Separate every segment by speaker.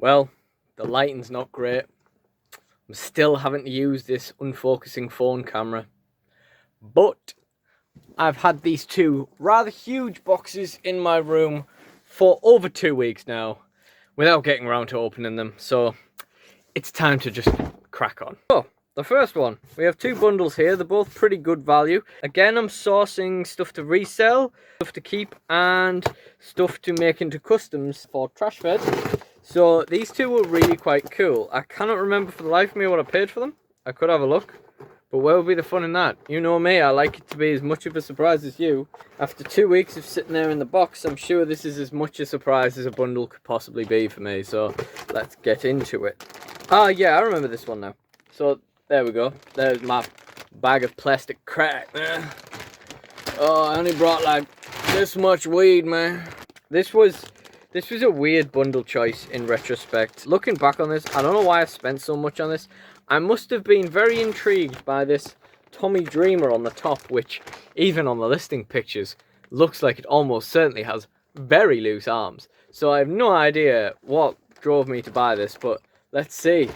Speaker 1: Well, the lighting's not great. I'm still having to use this unfocusing phone camera. But I've had these two rather huge boxes in my room for over 2 weeks now without getting around to opening them. So it's time to just crack on. So the first one, we have two bundles here. They're both pretty good value. Again, I'm sourcing stuff to resell, stuff to keep, and stuff to make into customs for Trash Fed. So these two were really quite cool. I cannot remember for the life of me what I paid for them. I could have a look. But where would be the fun in that? You know me, I like it to be as much of a surprise as you. After 2 weeks of sitting there in the box, I'm sure this is as much a surprise as a bundle could possibly be for me. So let's get into it. Ah, yeah, I remember this one now. So there we go. There's my bag of plastic crack, man. Oh, I only brought like this much weed, man. This was a weird bundle choice in retrospect. Looking back on this, I don't know why I spent so much on this. I must have been very intrigued by this Tommy Dreamer on the top, which, even on the listing pictures, looks like it almost certainly has very loose arms. So I have no idea what drove me to buy this, but let's see.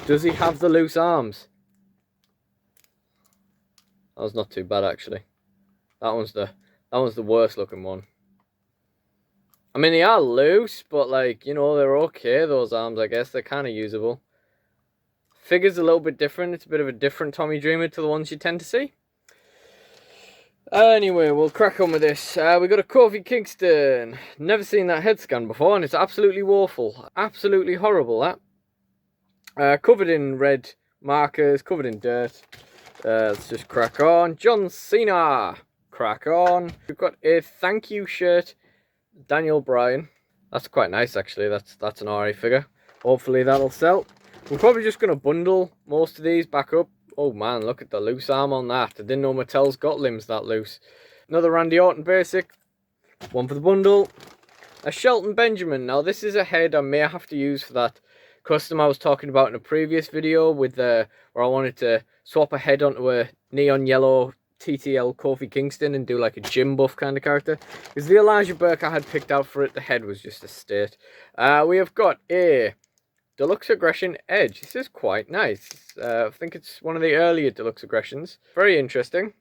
Speaker 1: Does he have the loose arms? That was not too bad, actually. That one's the worst looking one. I mean, they are loose, but like, you know, they're okay, those arms, I guess. They're kind of usable. Figure's a little bit different. It's a bit of a different Tommy Dreamer to the ones you tend to see. Anyway, we'll crack on with this. We got a Kofi Kingston. Never seen that head scan before, and it's absolutely woeful. Absolutely horrible, that. Covered in red markers, covered in dirt. Let's just crack on. John Cena. Crack on. We've got a thank you shirt. Daniel Bryan. That's quite nice, actually. That's an alright figure. Hopefully that'll sell. We're probably just going to bundle most of these back up. Oh man, look at the loose arm on that. I didn't know Mattel's got limbs that loose. Another Randy Orton basic. One for the bundle. A Shelton Benjamin. Now this is a head I may have to use for that custom I was talking about in a previous video with where I wanted to swap a head onto a neon yellow TTL Kofi Kingston and do like a gym buff kind of character. Because the Elijah Burke I had picked out for it, the head was just a state. We have got a Deluxe Aggression Edge. This is quite nice. I think it's one of the earlier Deluxe Aggressions. Very interesting.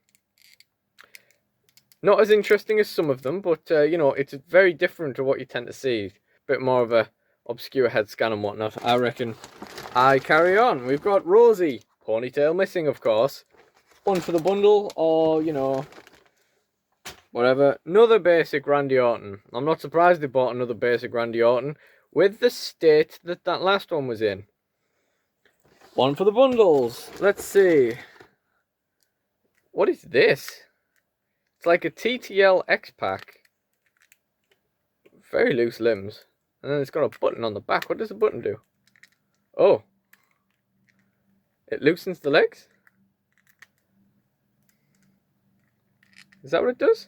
Speaker 1: Not as interesting as some of them, but you know, it's very different to what you tend to see. Bit more of a obscure head scan and whatnot. I reckon I carry on. We've got Rosie. Ponytail missing, of course. One for the bundle, or, you know, whatever. Another basic Randy Orton. I'm not surprised they bought another basic Randy Orton with the state that that last one was in. One for the bundles. Let's see. What is this? It's like a TTL X-Pack. Very loose limbs. And then it's got a button on the back. What does the button do? Oh. It loosens the legs? Is that what it does?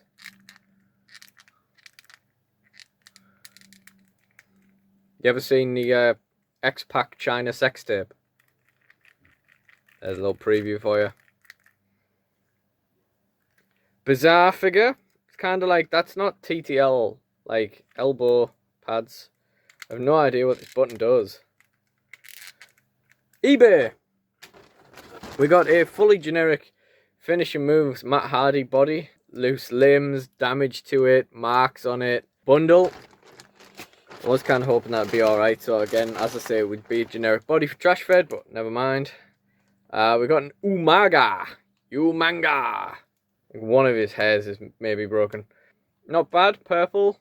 Speaker 1: You ever seen the X-Pac China sex tape? There's a little preview for you. Bizarre figure. It's kind of like, that's not TTL, like elbow pads. I have no idea what this button does. eBay. We got a fully generic finishing moves Matt Hardy body. Loose limbs, damage to it, marks on it. Bundle. I was kind of hoping that would be alright. So again, as I say, it would be a generic body for Trash Fed, but never mind. We got an Umaga. Umaga. One of his hairs is maybe broken. Not bad. Purple.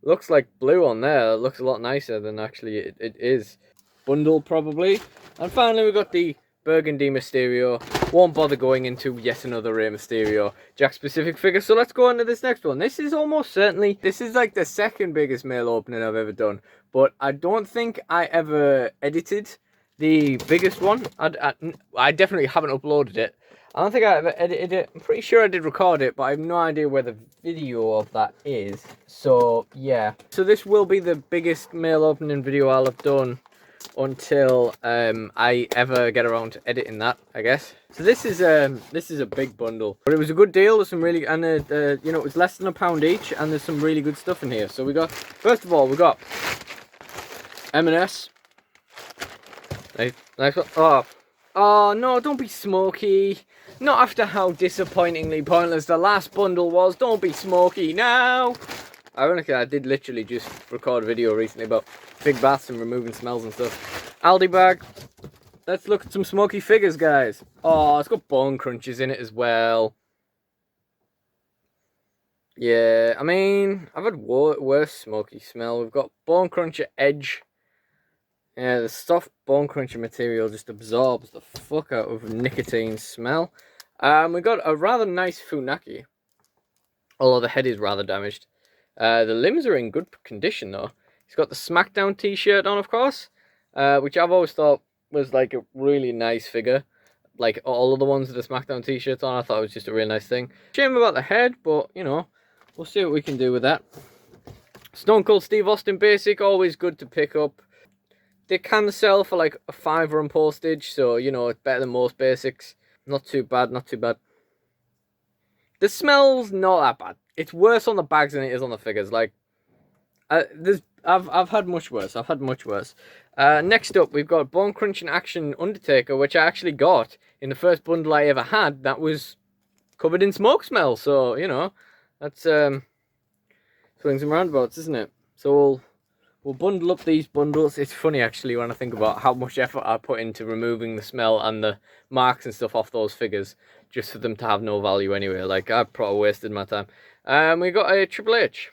Speaker 1: Looks like blue on there. It looks a lot nicer than actually it is. Bundle probably. And finally we got the Burgundy Mysterio. Won't bother going into yet another Rey Mysterio Jack specific figure. So let's go on to this next one. This is almost certainly, this is like the second biggest mail opening I've ever done. But I don't think I ever edited the biggest one. I definitely haven't uploaded it. I don't think I ever edited it. I'm pretty sure I did record it, but I have no idea where the video of that is. So yeah. So this will be the biggest mail opening video I'll have done until I ever get around to editing that, I guess. So this is a big bundle, but it was a good deal. There's some really, and you know, it was less than £1 each, and there's some really good stuff in here. So we got, first of all, we got M&S. Nice one. Oh. Oh, no, don't be smoky. Not after how disappointingly pointless the last bundle was. Don't be smoky now. Ironically, I did literally just record a video recently about big baths and removing smells and stuff. Aldi bag. Let's look at some smoky figures, guys. Oh, it's got bone crunches in it as well. Yeah, I mean, I've had worse smoky smell. We've got bone cruncher edge. Yeah, the soft bone cruncher material just absorbs the fuck out of nicotine smell. We got a rather nice Funaki, although the head is rather damaged. The limbs are in good condition though. He's got the SmackDown t-shirt on, of course, which I've always thought was like a really nice figure. Like all of the ones with the SmackDown t-shirts on, I thought it was just a real nice thing. Shame about the head, but you know, we'll see what we can do with that. Stone Cold Steve Austin basic, always good to pick up. They can sell for like a $5 on postage, so you know it's better than most basics. Not too bad, not too bad. The smell's not that bad. It's worse on the bags than it is on the figures. Like, I've had much worse. I've had much worse. Next up, we've got Bone Crunching Action Undertaker, which I actually got in the first bundle I ever had. That was covered in smoke smell. So you know, that's swings and roundabouts, isn't it? So we'll bundle up these bundles. It's funny actually when I think about how much effort I put into removing the smell and the marks and stuff off those figures just for them to have no value anyway. Like, I probably wasted my time. We got a Triple H.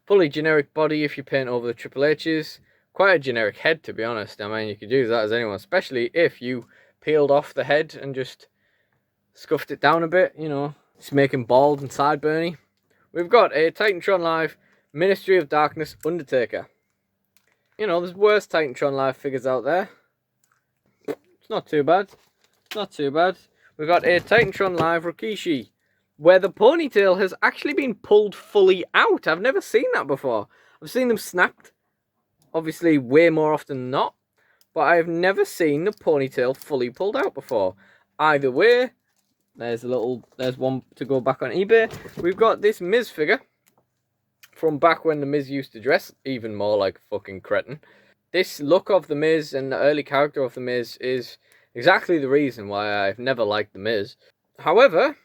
Speaker 1: Fully generic body if you paint over the Triple H's. Quite a generic head, to be honest. I mean, you could use that as anyone, especially if you peeled off the head and just scuffed it down a bit, you know, just making bald and sideburny. We've got a Titantron Live Ministry of Darkness Undertaker. You know, there's worse Titantron Live figures out there. It's not too bad. Not too bad. We've got a Titantron Live Rikishi, where the ponytail has actually been pulled fully out. I've never seen that before. I've seen them snapped, obviously way more often than not, but I've never seen the ponytail fully pulled out before. Either way, there's one to go back on eBay. We've got this Miz figure from back when the Miz used to dress even more like a fucking cretin. This look of the Miz and the early character of the Miz is exactly the reason why I've never liked the Miz. However,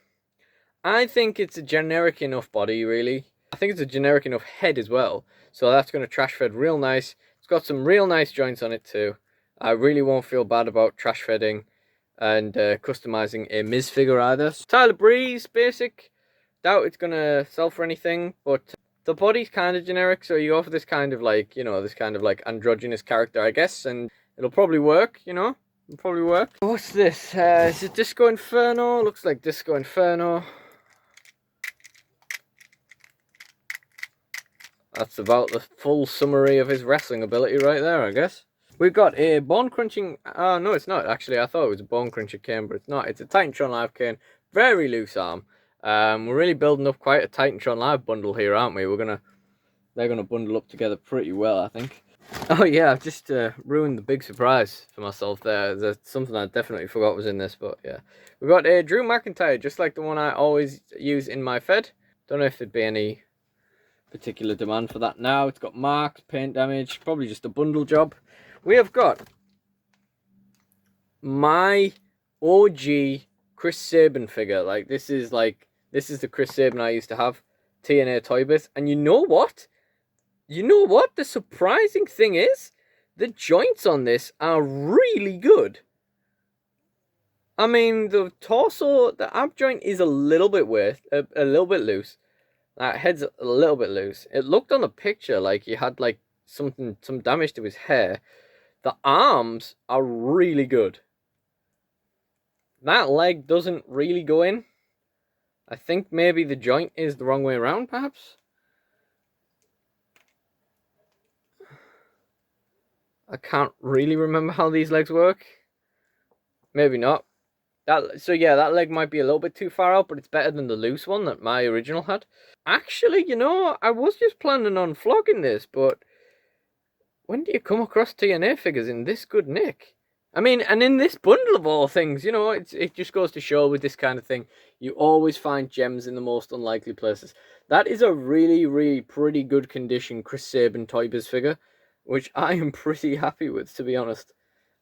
Speaker 1: I think it's a generic enough body, really. I think it's a generic enough head as well. So that's going to trash fed real nice. It's got some real nice joints on it too. I really won't feel bad about trash fedding and customizing a Miz figure either. Tyler Breeze, basic. Doubt it's going to sell for anything, but the body's kind of generic. So you go for this kind of like, you know, this kind of like androgynous character, I guess. And it'll probably work, you know. It'll probably work. What's this? Is it Disco Inferno? Looks like Disco Inferno. That's about the full summary of his wrestling ability right there, I guess. We've got a bone crunching... no, it's not, actually. I thought it was a bone cruncher cane, but it's not. It's a Titantron Live cane. Very loose arm. We're really building up quite a Titantron Live bundle here, aren't we? They're gonna bundle up together pretty well, I think. Oh yeah, I've just ruined the big surprise for myself there. There's something I definitely forgot was in this, but yeah. We've got a Drew McIntyre, just like the one I always use in my Fed. Don't know if there'd be any particular demand for that now. It's got marks, paint damage, probably just a bundle job. We have got my OG Chris Sabin figure. Like, this is the Chris Sabin I used to have, TNA Toybiz. And you know what? You know what? The surprising thing is, the joints on this are really good. I mean, the torso, the ab joint is a little bit a little bit loose. That head's a little bit loose. It looked on the picture like he had like some damage to his hair. The arms are really good. That leg doesn't really go in. I think maybe the joint is the wrong way around, perhaps. I can't really remember how these legs work. Maybe not. So yeah, that leg might be a little bit too far out, but it's better than the loose one that my original had. Actually, you know, I was just planning on flogging this, but when do you come across TNA figures in this good nick? I mean, and in this bundle of all things, you know, it just goes to show with this kind of thing, you always find gems in the most unlikely places. That is a really, really pretty good condition Chris Sabin Toybiz figure. which I am pretty happy with, to be honest.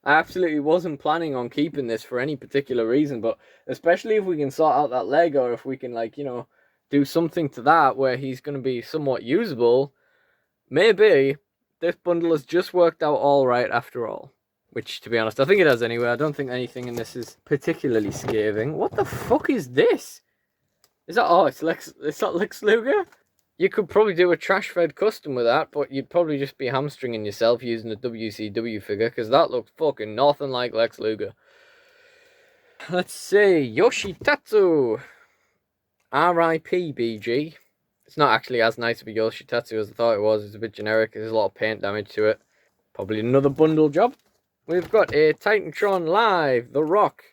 Speaker 1: I absolutely wasn't planning on keeping this for any particular reason, but especially if we can sort out that leg, or if we can, like, you know, do something to that where he's going to be somewhat usable, maybe this bundle has just worked out all right after all. Which, to be honest, I think it has anyway. I don't think anything in this is particularly scathing. What the fuck is this? Is that... Oh, it's not Lex Luger? You could probably do a trash-fed custom with that, but you'd probably just be hamstringing yourself using a WCW figure, because that looks fucking nothing like Lex Luger. Let's see. Yoshitatsu. R.I.P. BG. It's not actually as nice of a Yoshitatsu as I thought it was. It's a bit generic. There's a lot of paint damage to it. Probably another bundle job. We've got a Titantron Live, The Rock.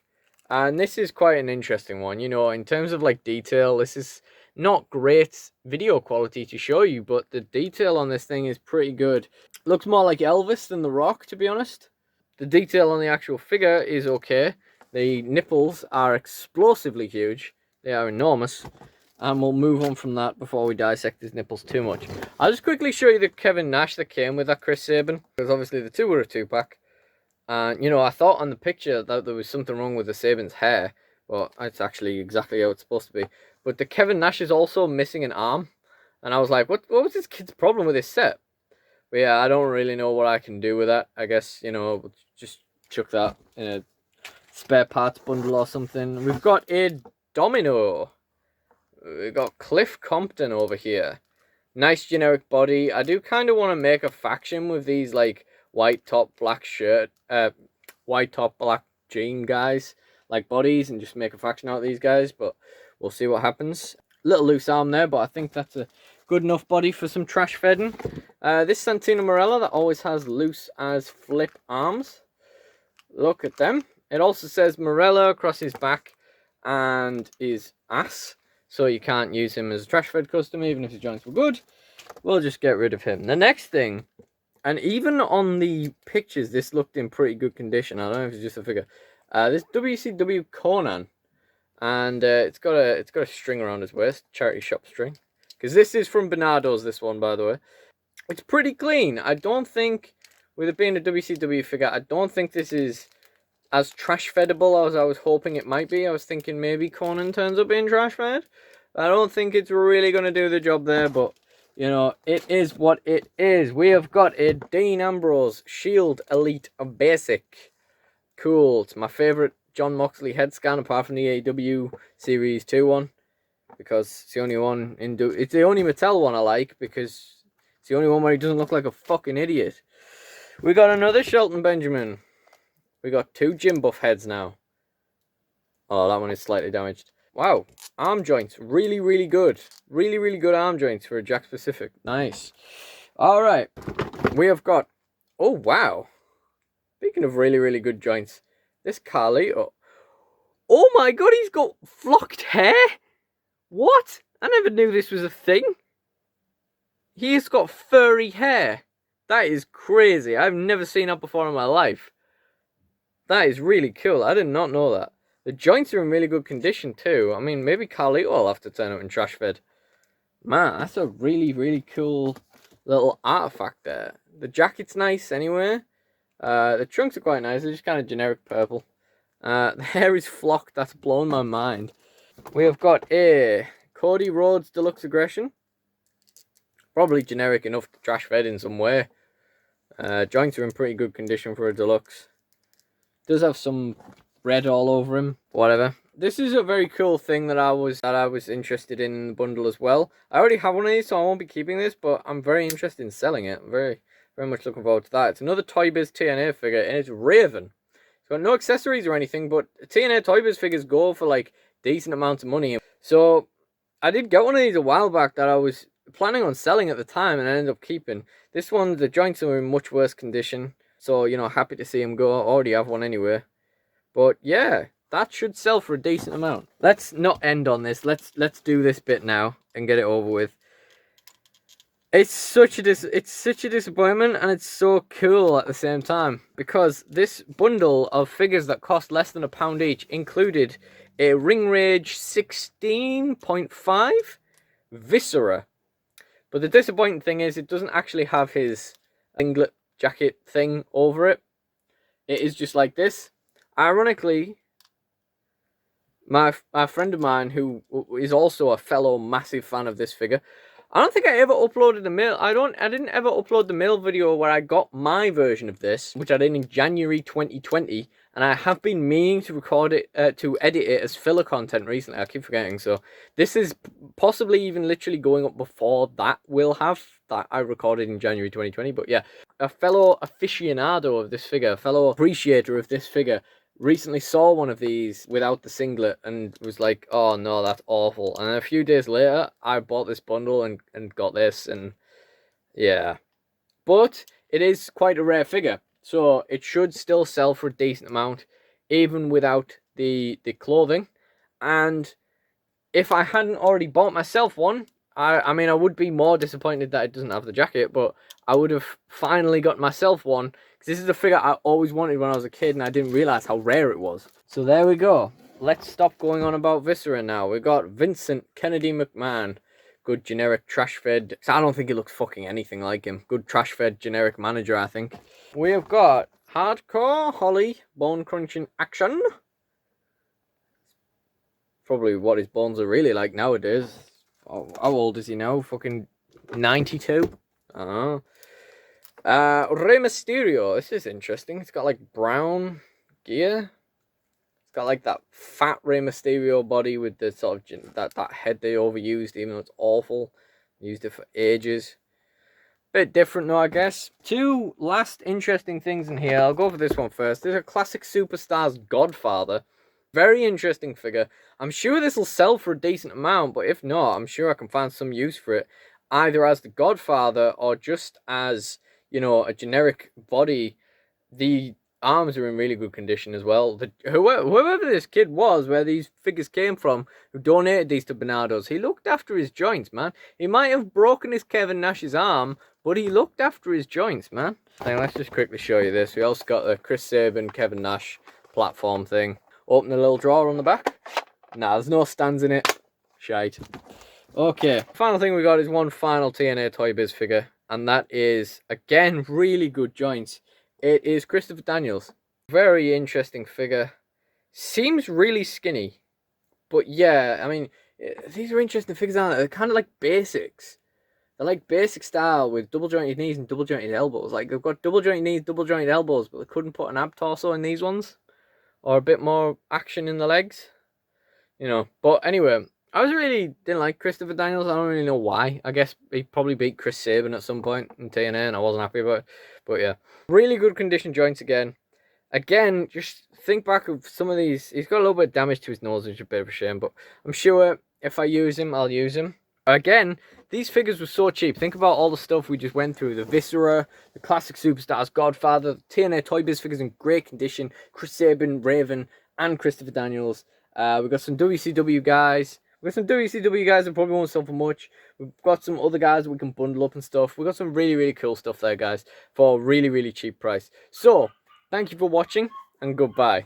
Speaker 1: And this is quite an interesting one. You know, in terms of, like, detail, this is not great video quality to show you, but the detail on this thing is pretty good. Looks more like Elvis than The Rock, to be honest. The detail on the actual figure is okay. The nipples are explosively huge. They are enormous. And we'll move on from that before we dissect his nipples too much. I'll just quickly show you the Kevin Nash that came with that Chris Sabin, because obviously the two were a 2-pack. And, you know, I thought on the picture that there was something wrong with the Sabin's hair, but it's actually exactly how it's supposed to be. But the Kevin Nash is also missing an arm. And I was like, what was this kid's problem with this set? But yeah, I don't really know what I can do with that. I guess, you know, we'll just chuck that in a spare parts bundle or something. We've got a Domino. We've got Cliff Compton over here. Nice generic body. I do kind of want to make a faction with these, like, white top, black shirt, white top, black jean guys, like bodies, and just make a faction out of these guys, but we'll see what happens. Little loose arm there, but I think that's a good enough body for some trash fedding. This Santino Marella that always has loose as flip arms. Look at them. It also says Marella across his back and his ass, so you can't use him as a trash fed custom, even if his joints were good. We'll just get rid of him. The next thing, and even on the pictures, this looked in pretty good condition. I don't know if it's just a figure. This WCW Conan, and it's got a string around his waist, charity shop string. Because this is from Bernardo's. This one, by the way, it's pretty clean. I don't think, with it being a WCW figure, I don't think this is as trash feddable as I was hoping it might be. I was thinking maybe Conan turns up being trash fed. I don't think it's really going to do the job there, but you know, it is what it is. We have got a Dean Ambrose Shield Elite Basic. Cool. It's my favourite John Moxley head scan, apart from the AEW Series 2 one. Because it's the only one it's the only Mattel one I like, because it's the only one where he doesn't look like a fucking idiot. We got another Shelton Benjamin. We got two Jim Buff heads now. Oh, that one is slightly damaged. Wow, arm joints, really, really good. Really, really good arm joints for a Jack specific. Nice. All right, we have got, oh wow. Speaking of really, really good joints, this Carlito. Oh my god, he's got flocked hair? What? I never knew this was a thing. He's got furry hair. That is crazy. I've never seen that before in my life. That is really cool. I did not know that. The joints are in really good condition too. I mean, maybe Carlito will have to turn up in trash fed. Man, that's a really, really cool little artifact there. The jacket's nice anyway. The trunks are quite nice. They're just kind of generic purple. The hair is flocked. That's blown my mind. We have got a Cody Rhodes Deluxe Aggression. Probably generic enough to trash fed in some way. Joints are in pretty good condition for a deluxe. Does have some red all over him. Whatever. This is a very cool thing that I was interested in the bundle as well. I already have one of these, so I won't be keeping this, but I'm very interested in selling it. I'm very much looking forward to that. It's another Toybiz TNA figure, and it's Raven. It's got no accessories or anything, but TNA Toybiz figures go for like decent amounts of money. So I did get one of these a while back that I was planning on selling at the time, and I ended up keeping. This one, the joints are in much worse condition, so you know, happy to see him go. I already have one anyway. But yeah, that should sell for a decent amount. Let's not end on this. Let's do this bit now and get it over with. It's such a disappointment, and it's so cool at the same time, because this bundle of figures that cost less than £1 each included a Ring Rage 16.5 Viscera. But the disappointing thing is it doesn't actually have his singlet jacket thing over it. It is just like this. Ironically, my friend of mine, who is also a fellow massive fan of this figure, I don't think I ever uploaded the mail. I didn't ever upload the mail video where I got my version of this, which I did in January 2020, and I have been meaning to record it, to edit it as filler content recently. I keep forgetting. So this is possibly even literally going up before that I recorded in January 2020. But yeah, a fellow aficionado of this figure, a fellow appreciator of this figure, recently saw one of these without the singlet and was like, oh no, that's awful. And then a few days later, I bought this bundle and got this, and yeah. But it is quite a rare figure, so it should still sell for a decent amount, even without the clothing. And if I hadn't already bought myself one, I mean, I would be more disappointed that it doesn't have the jacket, but I would have finally got myself one, because this is a figure I always wanted when I was a kid, and I didn't realise how rare it was. So there we go. Let's stop going on about Viscera now. We've got Vincent Kennedy McMahon. Good generic trash-fed. I don't think he looks fucking anything like him. Good trash-fed generic manager, I think. We have got Hardcore Holly bone-crunching action. Probably what his bones are really like nowadays. Oh, how old is he now? Fucking 92? I don't know. Rey Mysterio. This is interesting. It's got like brown gear. It's got like that fat Rey Mysterio body with the sort of that head they overused, even though it's awful. Used it for ages. Bit different though, I guess. Two last interesting things in here. I'll go for this one first. There's a classic Superstars Godfather. Very interesting figure. I'm sure this will sell for a decent amount, but if not, I'm sure I can find some use for it. Either as the Godfather or just as, you know, a generic body. The arms are in really good condition as well. Whoever this kid was, where these figures came from, who donated these to Bernardo's, he looked after his joints, man. He might have broken his Kevin Nash's arm, but he looked after his joints, man. Now, let's just quickly show you this. We also got the Chris Sabin, Kevin Nash platform thing. Open the little drawer on the back. Nah, there's no stands in it. Shite. Okay, final thing we got is one final TNA Toybiz figure, and that is, again, really good joints. It is Christopher Daniels. Very interesting figure. Seems really skinny, but yeah, I mean, these are interesting figures, aren't they? They're kind of like basics. They're like basic style with double jointed knees and double jointed elbows. Like, they've got double jointed knees, double jointed elbows, but they couldn't put an ab torso in these ones. Or a bit more action in the legs. You know, but anyway, I didn't like Christopher Daniels. I don't really know why. I guess he probably beat Chris Sabin at some point in TNA and I wasn't happy about it. But yeah, really good condition joints again. Again, just think back of some of these. He's got a little bit of damage to his nose, which is a bit of a shame. But I'm sure if I use him, I'll use him. Again, these figures were so cheap. Think about all the stuff we just went through. The Viscera, the classic Superstars Godfather, the TNA Toybiz figures in great condition. Chris Sabin, Raven, and Christopher Daniels. We've got some WCW guys. We've got some WCW guys that probably won't sell for much. We've got some other guys that we can bundle up and stuff. We've got some really, really cool stuff there, guys, for a really, really cheap price. So, thank you for watching, and goodbye.